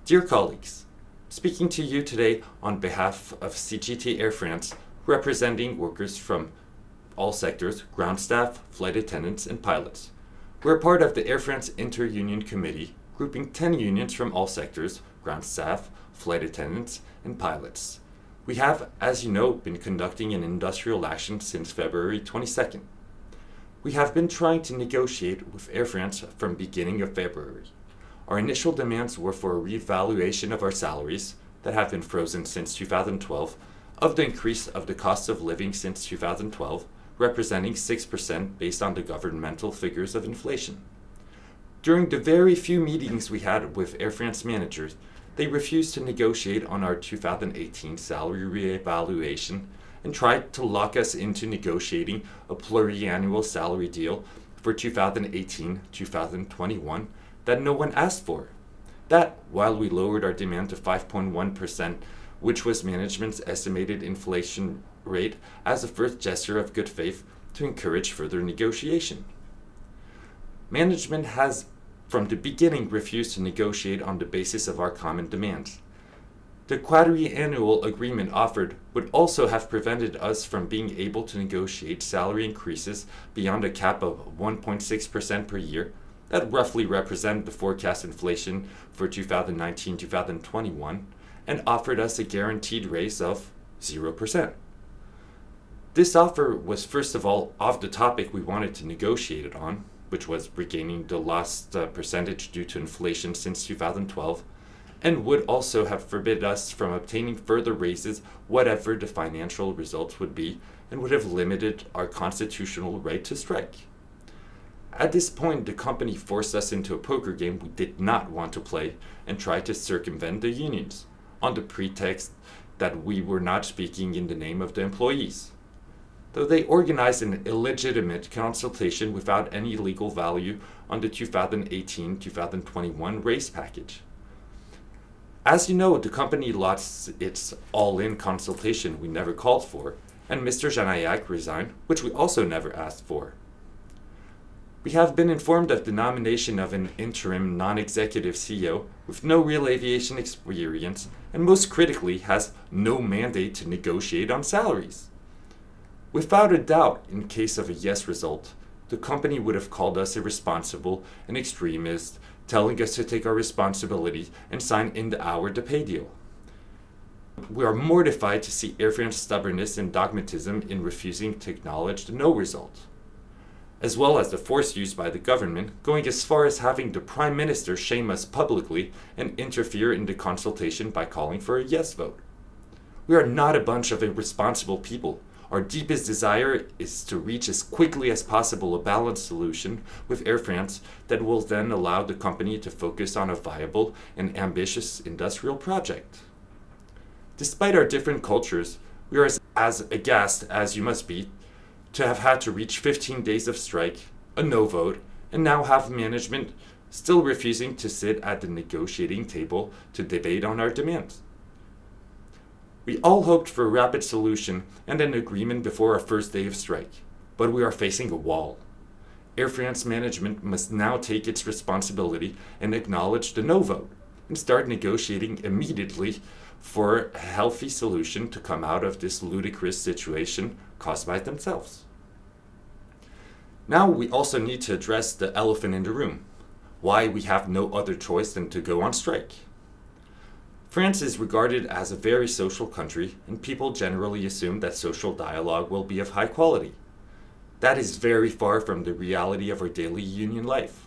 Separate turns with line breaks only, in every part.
Dear colleagues, speaking to you today on behalf of CGT Air France, representing workers from all sectors, ground staff, flight attendants, and pilots. We're part of the Air France Inter-Union Committee, grouping 10 unions from all sectors, ground staff, flight attendants, and pilots. We have, as you know, been conducting an industrial action since February 22nd. We have been trying to negotiate with Air France from beginning of February. Our initial demands were for a revaluation of our salaries that have been frozen since 2012, of the increase of the cost of living since 2012, representing 6% based on the governmental figures of inflation. During the very few meetings we had with Air France managers, they refused to negotiate on our 2018 salary reevaluation and tried to lock us into negotiating a pluriannual salary deal for 2018-2021 that no one asked for. That, while we lowered our demand to 5.1%, which was management's estimated inflation rate, as a first gesture of good faith to encourage further negotiation. Management has, from the beginning, refused to negotiate on the basis of our common demands. The quadriannual agreement offered would also have prevented us from being able to negotiate salary increases beyond a cap of 1.6% per year, that roughly represent the forecast inflation for 2019-2021, and offered us a guaranteed raise of 0%. This offer was first of all off the topic we wanted to negotiate it on, which was regaining the lost percentage due to inflation since 2012, and would also have forbid us from obtaining further raises whatever the financial results would be, and would have limited our constitutional right to strike. At this point, the company forced us into a poker game we did not want to play and tried to circumvent the unions, on the pretext that we were not speaking in the name of the employees. Though they organized an illegitimate consultation without any legal value on the 2018-2021 raise package. As you know, the company lost its all-in consultation we never called for, and Mr. Janayak resigned, which we also never asked for. We have been informed of the nomination of an interim non-executive CEO with no real aviation experience, and most critically has no mandate to negotiate on salaries. Without a doubt, in case of a yes result, the company would have called us irresponsible and extremist, telling us to take our responsibility and sign in the hour the pay deal. We are mortified to see Air France's stubbornness and dogmatism in refusing to acknowledge the no result, as well as the force used by the government, going as far as having the Prime Minister shame us publicly and interfere in the consultation by calling for a yes vote. We are not a bunch of irresponsible people. Our deepest desire is to reach as quickly as possible a balanced solution with Air France that will then allow the company to focus on a viable and ambitious industrial project. Despite our different cultures, we are as aghast as you must be to have had to reach 15 days of strike, a no vote, and now have management still refusing to sit at the negotiating table to debate on our demands. We all hoped for a rapid solution and an agreement before our first day of strike, but we are facing a wall. Air France management must now take its responsibility and acknowledge the no vote, and start negotiating immediately for a healthy solution to come out of this ludicrous situation caused by themselves. Now we also need to address the elephant in the room, why we have no other choice than to go on strike. France is regarded as a very social country, and people generally assume that social dialogue will be of high quality. That is very far from the reality of our daily union life.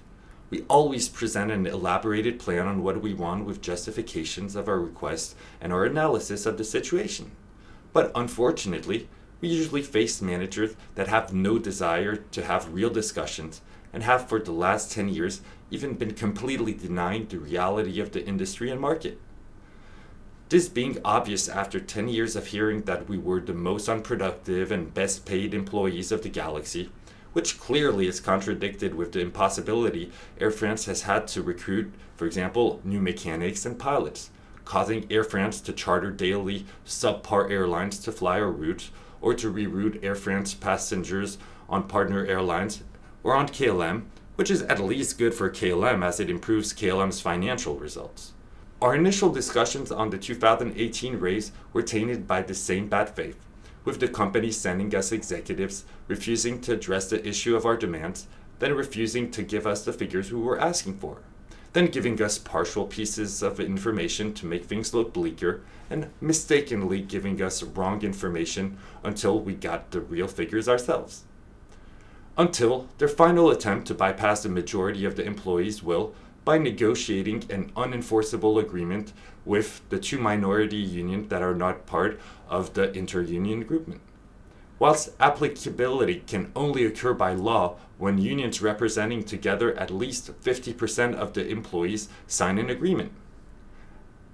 We always present an elaborated plan on what we want with justifications of our requests and our analysis of the situation. But unfortunately, we usually face managers that have no desire to have real discussions and have for the last 10 years even been completely denying the reality of the industry and market. This being obvious after 10 years of hearing that we were the most unproductive and best paid employees of the galaxy, which clearly is contradicted with the impossibility Air France has had to recruit, for example, new mechanics and pilots, causing Air France to charter daily subpar airlines to fly our route, or to reroute Air France passengers on partner airlines, or on KLM, which is at least good for KLM as it improves KLM's financial results. Our initial discussions on the 2018 raise were tainted by the same bad faith, with the company sending us executives refusing to address the issue of our demands, then refusing to give us the figures we were asking for, then giving us partial pieces of information to make things look bleaker, and mistakenly giving us wrong information until we got the real figures ourselves. Until their final attempt to bypass the majority of the employees will, by negotiating an unenforceable agreement with the two minority unions that are not part of the inter-union groupment. Whilst applicability can only occur by law when unions representing together at least 50% of the employees sign an agreement.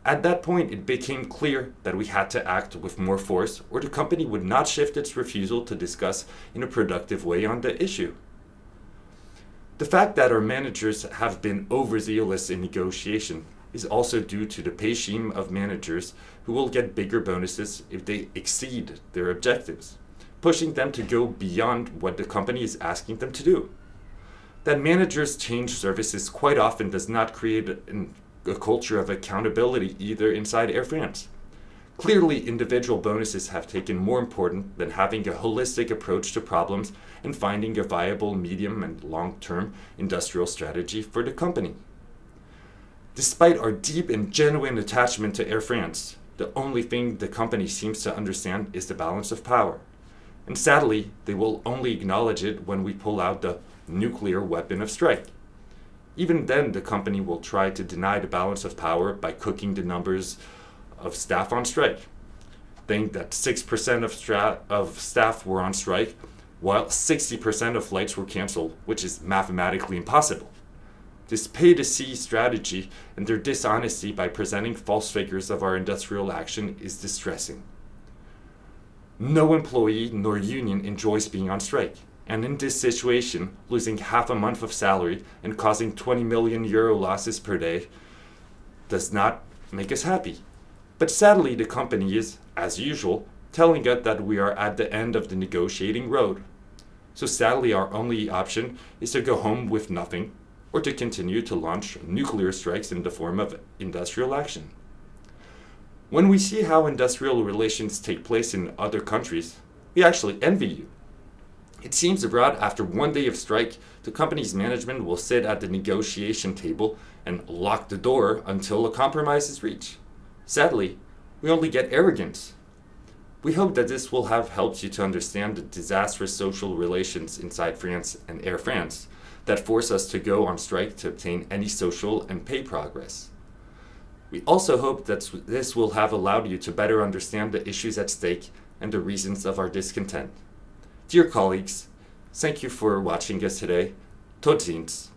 At that point, it became clear that we had to act with more force, or the company would not shift its refusal to discuss in a productive way on the issue. The fact that our managers have been overzealous in negotiation is also due to the regime of managers who will get bigger bonuses if they exceed their objectives, pushing them to go beyond what the company is asking them to do. That managers change services quite often does not create a culture of accountability either inside Air France. Clearly, individual bonuses have taken more important than having a holistic approach to problems and finding a viable medium and long-term industrial strategy for the company. Despite our deep and genuine attachment to Air France, the only thing the company seems to understand is the balance of power. And sadly, they will only acknowledge it when we pull out the nuclear weapon of strike. Even then, the company will try to deny the balance of power by cooking the numbers of staff on strike. Think that 6% of staff were on strike, while 60% of flights were canceled, which is mathematically impossible. This pay-to-see strategy and their dishonesty by presenting false figures of our industrial action is distressing. No employee nor union enjoys being on strike, and in this situation, losing half a month of salary and causing 20 million euro losses per day does not make us happy. But sadly, the company is, as usual, telling us that we are at the end of the negotiating road. So sadly, our only option is to go home with nothing, or to continue to launch nuclear strikes in the form of industrial action. When we see how industrial relations take place in other countries, we actually envy you. It seems abroad, after one day of strike, the company's management will sit at the negotiation table and lock the door until a compromise is reached. Sadly, we only get arrogance. We hope that this will have helped you to understand the disastrous social relations inside France and Air France that force us to go on strike to obtain any social and pay progress. We also hope that this will have allowed you to better understand the issues at stake and the reasons of our discontent. Dear colleagues, thank you for watching us today. Tot ziens.